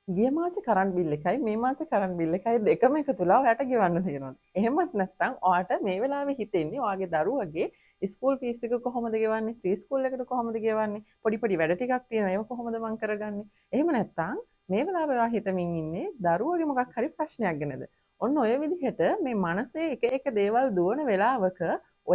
ගිය මාසේ current bill එකයි මේ මාසේ කරන්ට් බිල් එකයි දෙකම එකතුලා ඔයාට ගෙවන්න තියෙනවා. එහෙමත් නැත්නම් ඔයාට මේ වෙලාවේ හිතෙන්නේ ඔයාගේ දරුවගේ ස්කූල් ෆීස් එක කොහොමද ගෙවන්නේ? ප්‍රී ස්කූල් එකට කොහොමද ගෙවන්නේ? පොඩි පොඩි වැඩ ටිකක් තියෙනවා. ඒව කොහොමද මං කරගන්නේ? එහෙම නැත්නම් මේ වෙලාවේ ඔයා හිතමින් ඉන්නේ දරුවගේ මොකක් හරි ප්‍රශ්නයක් ගැනද? ඔන්න ඔය විදිහට මේ මනසේ එක එක දේවල් දුවන වෙලාවක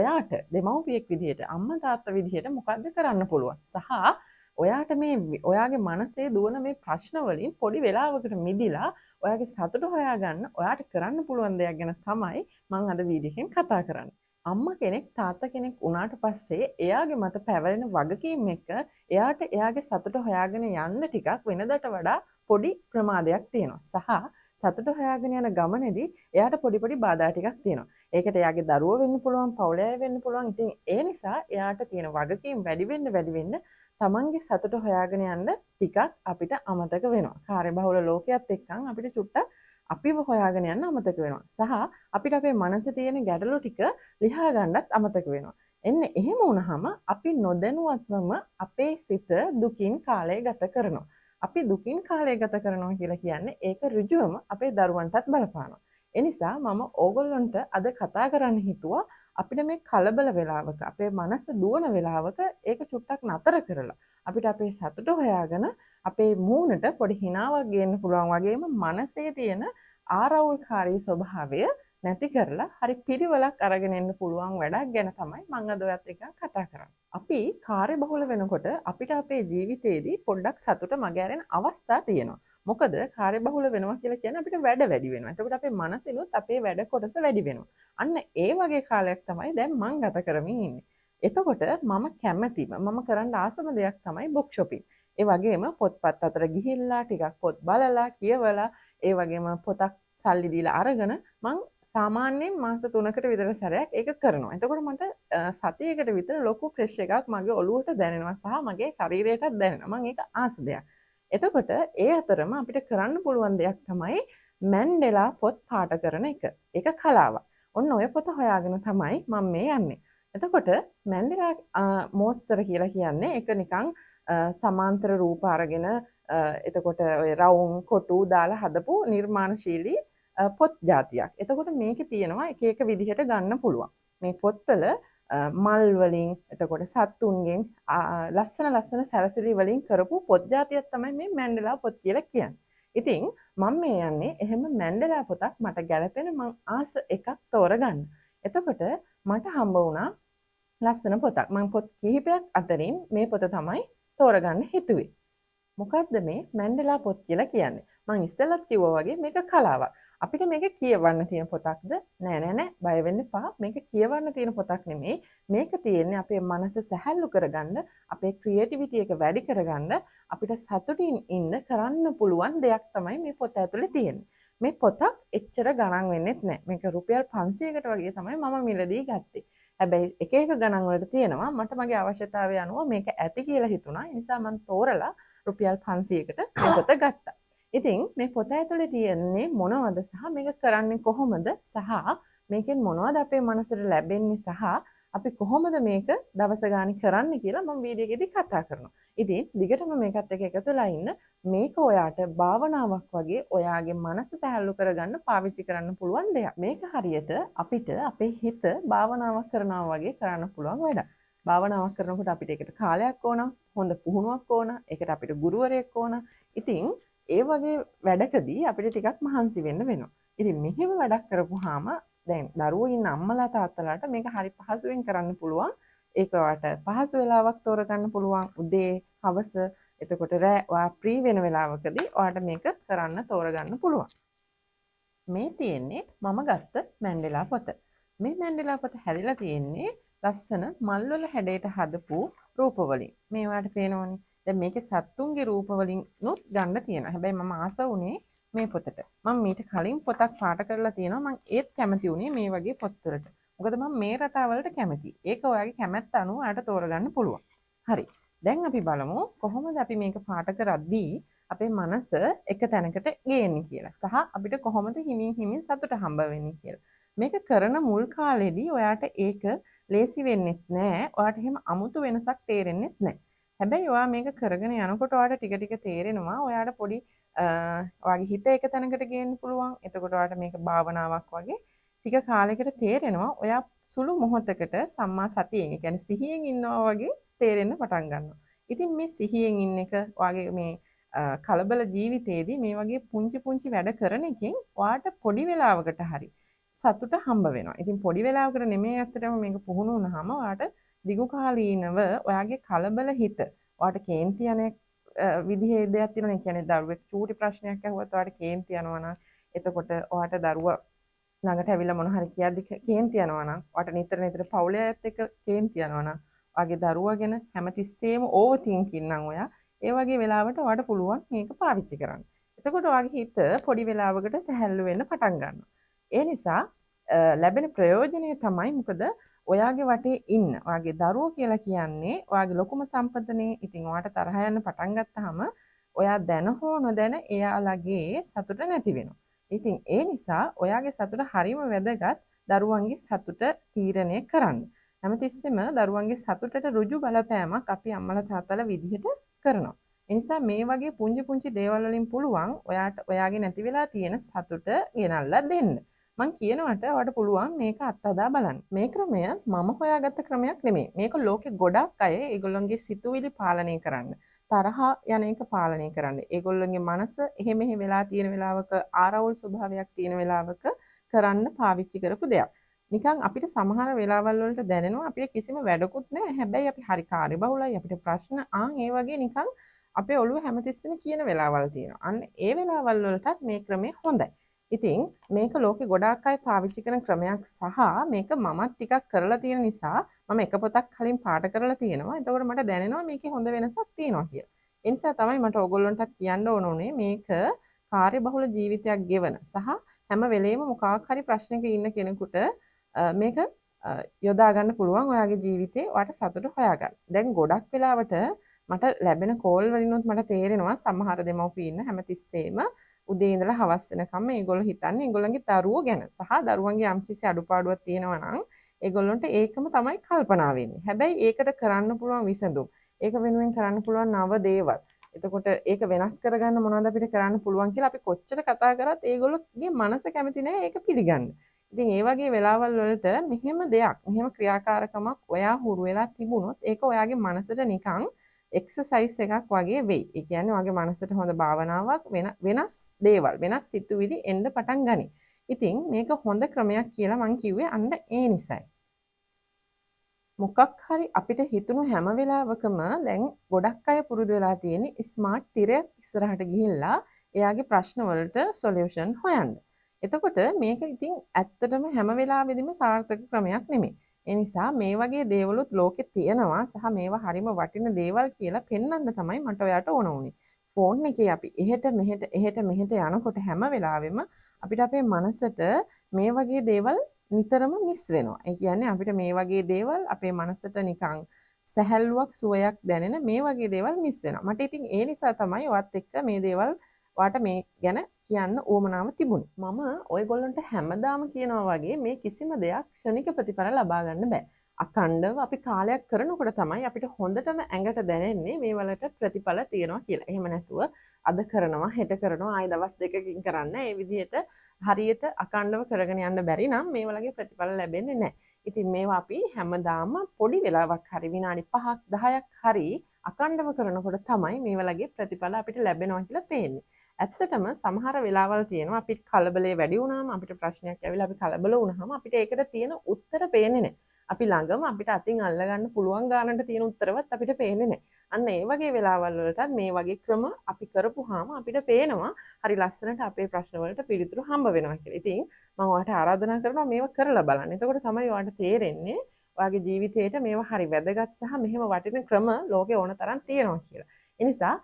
ඔයාට දෙමව්පියෙක් විදිහට අම්මා තාත්තා විදිහට මොකද්ද කරන්න පුළුවන්? සහ ඔයාට මේ ඔයාගේ මනසේ දුවන මේ ප්‍රශ්න වලින් පොඩි වෙලාවකට මිදිලා ඔයාගේ සතුට හොයාගන්න ඔයාට කරන්න පුළුවන් දෙයක් ගැන තමයි මම අද වීඩියෝ එකෙන් කතා කරන්නේ. අම්මා කෙනෙක් තාත්තා කෙනෙක් වුණාට පස්සේ එයාගේ මත පැවරෙන වගකීම් එක එයාට එයාගේ සතුට හොයාගෙන යන්න ටිකක් වෙනදට වඩා පොඩි ප්‍රමාදයක් තියෙනවා. සහ සතුට හොයාගෙන යන ගමනේදී එයාට පොඩි පොඩි බාධා ටිකක් තියෙනවා. ඒකට එයාගේ දරුවෝ වෙන්න පුළුවන්, පවුලේ අය වෙන්න පුළුවන්. ඉතින් ඒ නිසා එයාට තියෙන වගකීම් වැඩි වෙන්න තමන්ගේ සතුට හොයාගෙන යන්න ටිකක් අපිට අමතක වෙනවා. කාර්යබහුල ලෝකයක් එක්කන් අපිට චුට්ටක් අපිව හොයාගෙන යන්න අමතක වෙනවා. සහ අපිට අපේ මනසේ තියෙන ගැටලු ටික ලියා ගන්නත් අමතක වෙනවා. එන්න එහෙම වුණාම අපි නොදැනුවත්වම අපේ සිත දුකින් කාලය ගත කරනවා. අපි දුකින් කාලය ගත කරනවා කියලා කියන්නේ ඒක ඍජුවම අපේ දරුවන්ටත් බලපානවා. ඒ නිසා මම ඕගොල්ලන්ට අද කතා කරන්න හිතුවා අපිට මේ කලබල වෙලාවක අපේ මනස දුවන වෙලාවක ඒක චුට්ටක් නතර කරලා අපිට අපේ සතුට හොයාගෙන අපේ මූණට පොඩි හිනාවක් ගේන්න පුළුවන් වගේම මනසේ තියෙන ආරවුල්කාරී ස්වභාවය නැති කරලා හරි පිළිවෙලක් අරගෙන එන්න පුළුවන් වැඩක් ගැන තමයි මම අද ඔයත් එක්ක කතා කරන්නේ. අපි කාර්යබහුල වෙනකොට අපිට අපේ ජීවිතේදී පොඩ්ඩක් සතුට මගහැරෙන අවස්ථා තියෙනවා. මොකද කාර්යබහුල වෙනවා කියලා කියන්නේ අපිට වැඩ වැඩි වෙනවා. එතකොට අපේ මනසිනුත් අපේ වැඩ කොටස වැඩි වෙනවා. අන්න ඒ වගේ කාලයක් තමයි දැන් මං ගත කරමින් ඉන්නේ. එතකොට මම කැමතිම මම කරන්න ආසම දෙයක් තමයි බුක් shopping. ඒ වගේම පොත්පත් අතර ගිහිල්ලා ටිකක් පොත් බලලා කියවලා ඒ වගේම පොතක් සල්ලි දීලා අරගෙන මං සාමාන්‍යයෙන් මාස 3කට විතර සැරයක් ඒක කරනවා. එතකොට මට සතියකට විතර ලොකු ෆ්‍රෙෂ් එකක් මගේ ඔළුවට දැනෙනවා සහ මගේ ශරීරයටත් දැනෙනවා. මං ඒක ආස දෙයක්. එතකොට ඒ අතරම අපිට කරන්න පුළුවන් දෙයක් තමයි මැන්ඩෙලා පොත් පාට කරන එක. ඒක කලාවක්. ඔන්න ඔය පොත හොයාගෙන තමයි මම මේ යන්නේ. එතකොට මැන්ඩෙලා මෝස්තර කියලා කියන්නේ ඒක නිකන් සමාන්තර රූප අරගෙන එතකොට ඔය රවුම් කොටු දාලා හදපු නිර්මාණශීලී පොත් జాතියක්. එතකොට මේකේ තියෙනවා එක එක විදිහට ගන්න පුළුවන්. මේ පොත්වල මල් වලින් එතකොට සත්තුන්ගෙන් ලස්සන සැරසිලි වලින් කරපු පොත් జాතියක් තමයි මේ මැන්ඩෙලා පොත් කියලා කියන්නේ. ඉතින් මම මේ යන්නේ එහෙම මැන්ඩෙලා පොතක් මට ගැළපෙන මං ආස එකක් තෝරගන්න. එතකොට මට හම්බ වුණා ලස්සන පොතක්. මං පොත් කිහිපයක් අතරින් මේ පොත තමයි තෝරගන්න හිතුවේ. මොකක්ද මේ මැන්ඩෙලා පොත් කියලා කියන්නේ? මං ඉස්සෙල්ලත් කිව්වා වගේ මේක කලාවක්. අපිට මේක කියවන්න තියෙන පොතක්ද? නෑ බය වෙන්න එපා. මේක කියවන්න තියෙන පොතක් නෙමෙයි. මේක තියෙන්නේ අපේ මනස සැහැල්ලු කරගන්න, අපේ ක්‍රියේටිවිටි එක වැඩි කරගන්න, අපිට සතුටින් ඉන්න කරන්න පුළුවන් දෙයක් තමයි මේ පොත ඇතුලේ තියෙන්නේ. මේ පොතක් එච්චර ගණන් වෙන්නෙත් නෑ. මේක රුපියල් 500කට වගේ තමයි මම මිලදී ගත්තේ. හැබැයි එක එක ගණන් වලට තියෙනවා. මට මගේ අවශ්‍යතාවය අනුව මේක ඇති කියලා හිතුණා. ඒ නිසා මම තෝරලා රුපියල් 500කට මේ පොත ගත්තා. ඉතින් මේ පොත ඇතුලේ තියෙන්නේ මොනවද සහ මේක කරන්නේ කොහොමද සහ මේකෙන් මොනවද අපේ මනසට ලැබෙන්නේ සහ අපි කොහොමද මේක දවස ගානේ කරන්න කියලා මම වීඩියෝ එකේදී කතා කරනවා. ඉතින් දිගටම මේකත් එක්ක එකතුලා ඉන්න මේක ඔයාට භාවනාවක් වගේ ඔයාගේ මනස සැහැල්ලු කරගන්න පාවිච්චි කරන්න පුළුවන් දෙයක්. මේක හරියට අපිට අපේ හිත භාවනාවක් කරනවා වගේ කරන්න පුළුවන් වැඩක්. භාවනාවක් කරනකොට අපිට ඒකට කාලයක් ඕන, හොඳ පුහුණුවක් ඕන, ඒකට අපිට ගුරුවරයෙක් ඕන. ඉතින් ඒ වගේ වැඩකදී අපිට ටිකක් මහන්සි වෙන්න වෙනවා. ඉතින් මෙහෙම වැඩක් කරපුවාම දැන් දරුවෝ ඉන්න අම්මලා තාත්තලාට මේක හරි පහසුවෙන් කරන්න පුළුවන්. ඒක ඔයාට පහසු වෙලාවක් තෝරගන්න පුළුවන්. උදේ, හවස, එතකොට රෑ ඔයා ෆ්‍රී වෙන වෙලාවකදී ඔයාට මේක කරන්න තෝරගන්න පුළුවන්. මේ තියෙන්නේ මම ගත්ත මැන්ඩෙලා පොත. මේ මැන්ඩෙලා පොත හැදිලා තියෙන්නේ ලස්සන මල් වල හැඩයට හදපු රූප වලින්. මේ ඔයාලට පේනවනේ. දැන් මේකේ සත්තුන්ගේ රූප වලින් නුත් ගන්න තියෙනවා. හැබැයි මම ආස වුණේ මේ පොතට. මම මීට කලින් පොතක් පාට කරලා තියෙනවා. මම ඒත් කැමති වුණේ මේ වගේ පොත්වලට. මොකද මම මේ රටාවලට කැමතියි. ඒක ඔයාගේ කැමැත්ත අනුව ඔයාලට තෝරගන්න පුළුවන්. හරි. දැන් අපි බලමු කොහොමද අපි මේක පාට කරද්දී අපේ මනස එක තැනකට ගේන්නේ කියලා. සහ අපිට කොහොමද හිමින් සතුට හම්බ වෙන්නේ කියලා. මේක කරන මුල් කාලෙදී ඔයාට ඒක ලේසි වෙන්නෙත් නෑ. ඔයාට එහෙම අමුතු වෙනසක් තේරෙන්නෙත් නෑ. හැබැයි ඔයා මේක කරගෙන යනකොට ඔයාට ටික ටික තේරෙනවා ඔයාට පොඩි ඔයාගේ හිත එක තැනකට ගේන්න පුළුවන්. එතකොට ඔයාලට මේක භාවනාවක් වගේ ටික කාලයකට තේරෙනවා. ඔයා සුළු මොහොතකට සම්මා සතියෙන්, ඒ කියන්නේ සිහියෙන් ඉන්නවා වගේ තේරෙන්න පටන් ගන්නවා. ඉතින් මේ සිහියෙන් ඉන්න එක ඔයාගේ මේ කලබල ජීවිතේදී මේ වගේ පුංචි පුංචි වැඩ කරන එකෙන් ඔයාට පොඩි වෙලාවකට හරි සතුට හම්බ වෙනවා. ඉතින් පොඩි වෙලාවකට නෙමෙයි ඇත්තටම මේක පුහුණු වුණාම ඔයාට දිගු කාලීනව ඔයාගේ කලබල හිත ඔයාට කේන්ති යන විදිහේ දෙයක් තියෙනවා. ඒ කියන්නේ දරුවෙක් චූටි ප්‍රශ්නයක් අහුවත් ඔයාට කේන්ති යනවා නම් එතකොට ඔයාට දරුවා ළඟට ඇවිල්ලා මොන හරි කියද්දි කේන්ති යනවා නම් ඔයාට නිතර නිතර පවුලේ අයත් එක්ක කේන්ති යනවා නම් ඔයාගේ දරුවා ගැන හැමතිස්සෙම ඕවර් තින්කින් නම් ඔයා ඒ වගේ වෙලාවට ඔයාට පුළුවන් මේක පාවිච්චි කරන්න. එතකොට ඔයාගේ හිත පොඩි වෙලාවකට සැහැල්ලු වෙන්න පටන් ගන්නවා. ඒ නිසා ලැබෙන ප්‍රයෝජනය තමයි මොකද ඔයාගේ වටේ ඉන්න ඔයාගේ දරුවෝ කියලා කියන්නේ ඔයාගේ ලොකුම සම්පතනේ. ඉතින් ඔයාට තරහ යන්න පටන් ගත්තාම ඔයා දැන හෝ නොදැන එයාලගේ සතුට නැති වෙනවා. ඉතින් ඒ නිසා ඔයාගේ සතුට හරිම වැදගත් දරුවන්ගේ සතුට තීරණය කරන්න. හැමතිස්සෙම දරුවන්ගේ සතුටට ඍජු බලපෑමක් අපි අම්මලා තාත්තලා විදිහට කරනවා. ඒ නිසා මේ වගේ පුංචි පුංචි දේවල් වලින් පුළුවන් ඔයාට ඔයාගේ නැති වෙලා තියෙන සතුට ගෙනල්ලා දෙන්න. මං කියනවට ඔයාට පුළුවන් මේක අත්හදා බලන්න. මේ ක්‍රමය මම හොයාගත්ත ක්‍රමයක් නෙමෙයි. මේක ලෝකේ ගොඩක් අය ඒගොල්ලන්ගේ සිතුවිලි පාලනය කරන්න, තරහ යන එක පාලනය කරන්න, ඒගොල්ලන්ගේ මනස එහෙ මෙහෙ වෙලා තියෙන වෙලාවක ආරවුල් ස්වභාවයක් තියෙන වෙලාවක කරන්න පාවිච්චි කරපු දෙයක්. නිකන් අපිට සමහර වෙලාවල් වලට දැනෙනවා අපිට කිසිම වැඩකුත් නැහැ. හැබැයි අපි හරි කාර්යබහුලයි, අපිට ප්‍රශ්න ඒ වගේ නිකන් අපේ ඔළුව හැමතිස්සෙම කියන වෙලාවල් තියෙනවා. අන්න ඒ වෙලාවල් වලටත් මේ ක්‍රමය හොඳයි. ඉතින් මේක ලෝකේ ගොඩාක් අය පාවිච්චි කරන ක්‍රමයක් සහ මේක මමත් ටිකක් කරලා තියෙන නිසා මම එක පොතක් කලින් පාඩ කරලා තියෙනවා. එතකොට මට දැනෙනවා මේකේ හොඳ වෙනසක් තියෙනවා කියලා. ඒ නිසා තමයි මට ඕගොල්ලන්ටත් කියන්න ඕන උනේ මේක කාර්යබහුල ජීවිතයක් ගෙවන සහ හැම වෙලේම මොකක් හරි ප්‍රශ්නයක ඉන්න කෙනෙකුට මේක යොදා ගන්න පුළුවන් ඔයාගේ ජීවිතේ ඔයාට සතුට හොයාගන්න. දැන් ගොඩක් වෙලාවට මට ලැබෙන කෝල් වලිනුත් මට තේරෙනවා සමහර දෙමව්පියෝ ඉන්න හැමතිස්සෙම උදේ ඉඳලා හවස වෙනකම් මේගොල්ලෝ හිතන්නේ ඒගොල්ලන්ගේ දරුවෝ ගැන සහ දරුවන්ගේ යම්කිසි අඩුපාඩුවක් තියෙනවා නම් ඒගොල්ලන්ට ඒකම තමයි කල්පනා වෙන්නේ. හැබැයි ඒකට කරන්න පුළුවන් විසඳුම්, ඒක වෙනුවෙන් කරන්න පුළුවන් නව දේවල්. එතකොට ඒක වෙනස් කරගන්න මොනවද අපිට කරන්න පුළුවන් කියලා අපි කොච්චර කතා කරත් ඒගොල්ලෝගේ මනස කැමති නැහැ ඒක පිළිගන්න. ඉතින් ඒ වගේ වෙලාවල් වලට මෙහෙම දෙයක්, මෙහෙම ක්‍රියාකාරකමක් ඔයා හුරු වෙලා තිබුණොත් ඒක ඔයාගේ මනසට නිකන් එක්සර්සයිස් එකක් වගේ වෙයි. ඒ කියන්නේ ඔයාගේ මනසට හොඳ භාවනාවක් වෙනස් දේවල්, වෙනස් සිතුවිලි එන්න පටන් ගනී. ඉතින් මේක හොඳ ක්‍රමයක් කියලා මං කිව්වේ අන්න ඒ නිසයි. මොකක් හරි අපිට හිතුණු හැම වෙලාවකම දැන් ගොඩක් අය පුරුදු වෙලා තියෙන්නේ ස්මාර්ට් තිරයක් ඉස්සරහට ගිහිල්ලා එයාගේ ප්‍රශ්න වලට සොලියුෂන් හොයන්න. එතකොට මේක ඉතින් ඇත්තටම හැම වෙලාවෙදිම සාර්ථක ක්‍රමයක් නෙමෙයි. ඒ නිසා මේ වගේ දේවලුත් ලෝකේ තියෙනවා සහ මේවා හරිම වටින දේවල් කියලා පෙන්වන්න තමයි මට ඔයාට ඕන වුනේ. ෆෝන් එකේ අපි එහෙට මෙහෙට යනකොට හැම වෙලාවෙම අපිට අපේ මනසට මේ වගේ දේවල් නිතරම මිස් වෙනවා. ඒ කියන්නේ අපිට මේ වගේ දේවල් අපේ මනසට නිකන් සැහැල්ලුවක් සුවයක් දැනෙන මේ වගේ දේවල් මිස් වෙනවා. මට ඉතින් ඒ නිසා තමයි ඔයත් එක්ක මේ දේවල් වාට මේ ගැන කියන්න ඕමනාව තිබුණේ. මම ඔයගොල්ලන්ට හැමදාම කියනවා වගේ මේ කිසිම දෙයක් ක්ෂණික ප්‍රතිඵල ලබා ගන්න බෑ. අඛණ්ඩව අපි කාලයක් කරනකොට තමයි අපිට හොඳටම ඇඟට දැනෙන්නේ මේ වලට ප්‍රතිඵල තියෙනවා කියලා. එහෙම නැතුව අද කරනවා, හෙට කරනවා, ආයෙ දවස් දෙකකින් කරන්න. ඒ විදිහට හරියට අඛණ්ඩව කරගෙන යන්න බැරි නම් මේ වලගේ ප්‍රතිඵල ලැබෙන්නේ නැහැ. ඉතින් මේවා අපි හැමදාම පොඩි වෙලාවක් හරි විනාඩි 5ක් 10ක් හරි අඛණ්ඩව කරනකොට තමයි මේ වලගේ ප්‍රතිඵල අපිට ලැබෙනවා කියලා පේන්නේ. ඇත්තටම සමහර වෙලාවල් තියෙනවා අපිට කලබලේ වැඩි වුණාම අපිට ප්‍රශ්නයක් ඇවිල්ලා අපි කලබල වුණාම අපිට ඒකට තියෙන උත්තර පේන්නේ නැහැ. අපි ළඟම අපිට අතින් අල්ලගන්න පුළුවන් ගානට තියෙන උත්තරවත් අපිට පේන්නේ නැහැ. අන්න ඒ වගේ වෙලාවල් වලටත් මේ වගේ ක්‍රම අපි කරපුවාම අපිට පේනවා හරි ලස්සනට අපේ ප්‍රශ්න වලට පිළිතුරු හම්බ වෙනවා කියලා. ඉතින් මම ඔයාලට ආරාධනා කරනවා මේව කරලා බලන්න. එතකොට තමයි ඔයාලට තේරෙන්නේ ඔයාගේ ජීවිතේට මේවා හරි වැදගත් සහ මෙහෙම වටින ක්‍රම ලෝකේ ඕන තරම් තියෙනවා කියලා. ඒ නිසා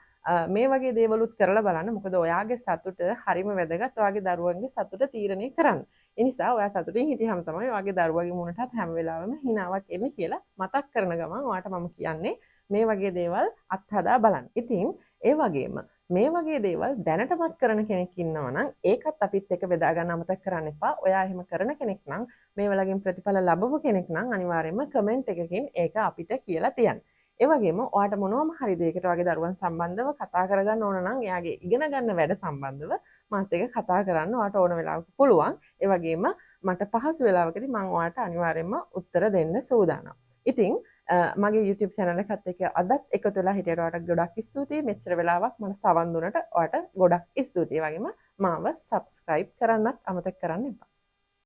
මේ වගේ දේවලුත් කරලා බලන්න. මොකද ඔයාගේ සතුට හරිම වැදගත්. ඔයාගේ දරුවන්ගේ සතුට තීරණය කරන්න. ඒ නිසා ඔයා සතුටින් හිටියම තමයි ඔයාගේ දරුවගේ මුණටත් හැම වෙලාවෙම හිනාවක් එන්නේ කියලා මතක් කරන ගමන් ඔයාට මම කියන්නේ මේ වගේ දේවල් අත්හදා බලන්න. ඉතින් ඒ වගේම මේ වගේ දේවල් දැනටමත් කරන කෙනෙක් ඉන්නවා නම් ඒකත් අපිත් එක්ක බෙදා ගන්න අමතක කරන්න එපා. ඔයා එහෙම කරන කෙනෙක් නම් මේ වලගෙන් ප්‍රතිඵල ලැබපු කෙනෙක් නම් අනිවාර්යයෙන්ම කමෙන්ට් එකකින් ඒක අපිට කියලා තියන්න. ඒ වගේම ඔයාට මොනවම හරි දෙයකට වගේ දරුවන් සම්බන්ධව කතා කරගන්න ඕන නම් එයාගේ ඉගෙන ගන්න වැඩ සම්බන්ධව මාත් එක්ක කතා කරන්න ඔයාට ඕන වෙලාවක පුළුවන්. ඒ වගේම මට පහසු වෙලාවකදී මම ඔයාට අනිවාර්යයෙන්ම උත්තර දෙන්න සූදානම්. ඉතින් මගේ YouTube channel එකත් එක්ක අදත් එකතු වෙලා හිටියට ඔයාට ගොඩක් ස්තුතියි. මෙච්චර වෙලාවක් මට සවන් දුන්නට ඔයාට ගොඩක් ස්තුතියි. ඒ වගේම මාව subscribe කරන්නත් අමතක කරන්න එපා.